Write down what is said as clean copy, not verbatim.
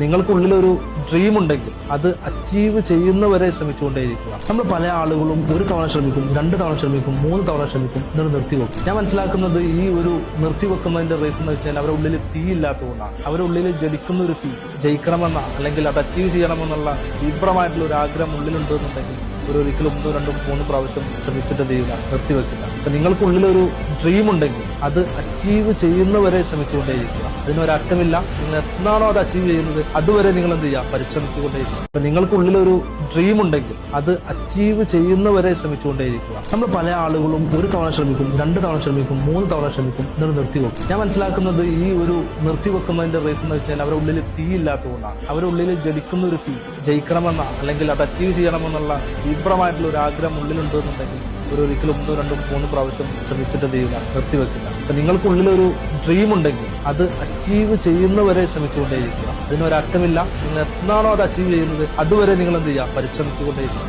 നിങ്ങൾക്കുള്ളിലൊരു dream ഉണ്ടെങ്കിൽ അത് achieve ചെയ്യുന്നവരെ ശ്രമിച്ചുകൊണ്ടേയിരിക്കുക. നമ്മൾ പല ആളുകളും ഒരു തവണ ശ്രമിക്കും, 2 തവണ ശ്രമിക്കും, 3 തവണ ശ്രമിക്കും, എന്നിട്ട് നിർത്തിവെക്കും. ഞാൻ മനസ്സിലാക്കുന്നത് ഈ ഒരു നിർത്തിവെക്കുന്നതിന്റെ റീസൺ എന്ന് വെച്ചാൽ അവരുടെ ഉള്ളിൽ തീയില്ലാത്തതുകൊണ്ടാണ്. അവരുടെ ഉള്ളിൽ ജ്വലിക്കുന്ന ഒരു തീ ജയിക്കണമെന്ന അല്ലെങ്കിൽ അത് അച്ചീവ് ചെയ്യണമെന്നുള്ള തീവ്രമായിട്ടുള്ള ഒരു ആഗ്രഹം ഉള്ളിലുണ്ടെന്നുണ്ടെങ്കിൽ ഒരിക്കലും 1, 2, 3 പ്രാവശ്യം ശ്രമിച്ചിട്ട് ചെയ്യില്ല, നിർത്തിവെക്കില്ല. നിങ്ങൾക്കുള്ളിലൊരു ഡ്രീം ഉണ്ടെങ്കിൽ അത് അച്ചീവ് ചെയ്യുന്നവരെ ശ്രമിച്ചുകൊണ്ടേയിരിക്കുക. അതിനൊരറ്റമില്ല. നിങ്ങൾ എന്നാണോ അത് അച്ചീവ് ചെയ്യുന്നത് അതുവരെ നിങ്ങൾ എന്ത് ചെയ്യുക, പരിശ്രമിച്ചുകൊണ്ടേയിരിക്കുക. നിങ്ങൾക്കുള്ളിലൊരു ഡ്രീം ഉണ്ടെങ്കിൽ അത് അച്ചീവ് ചെയ്യുന്നവരെ ശ്രമിച്ചുകൊണ്ടേയിരിക്കുക. നമ്മൾ പല ആളുകളും ഒരു തവണ ശ്രമിക്കും, 2 തവണ ശ്രമിക്കും, 3 തവണ ശ്രമിക്കും, എന്നിട്ട് നിർത്തിവെക്കും. ഞാൻ മനസ്സിലാക്കുന്നത് ഈ ഒരു നിർത്തിവെക്കുന്നതിന്റെ റീസൺ എന്ന് വെച്ചാൽ അവരുടെ ഉള്ളിൽ തീയില്ലാത്തതുകൊണ്ടാണ്. അവരുടെ ഉള്ളിൽ ജ്വലിക്കുന്ന ഒരു തീ ജയിക്കണമെന്ന അല്ലെങ്കിൽ അത് അച്ചീവ് ചെയ്യണമെന്നുള്ള തീവ്രമായിട്ടുള്ള ഒരു ആഗ്രഹം ഉള്ളിലുണ്ടെന്നുണ്ടെങ്കിൽ ഒരിക്കലും 1, 2, 3 പ്രാവശ്യം ശ്രമിച്ചിട്ട് ചെയ്യുക, നിർത്തിവെക്കില്ല. നിങ്ങൾക്കുള്ളിലൊരു ഡ്രീം ഉണ്ടെങ്കിൽ അത് അച്ചീവ് ചെയ്യുന്നവരെ ശ്രമിച്ചുകൊണ്ടേയിരിക്കുക. അതിനൊരറ്റമില്ല. നിങ്ങൾ എന്നാണോ അത് അച്ചീവ് ചെയ്യുന്നത് അതുവരെ നിങ്ങൾ എന്ത് ചെയ്യുക, പരിശ്രമിച്ചുകൊണ്ടേയിരിക്കുക.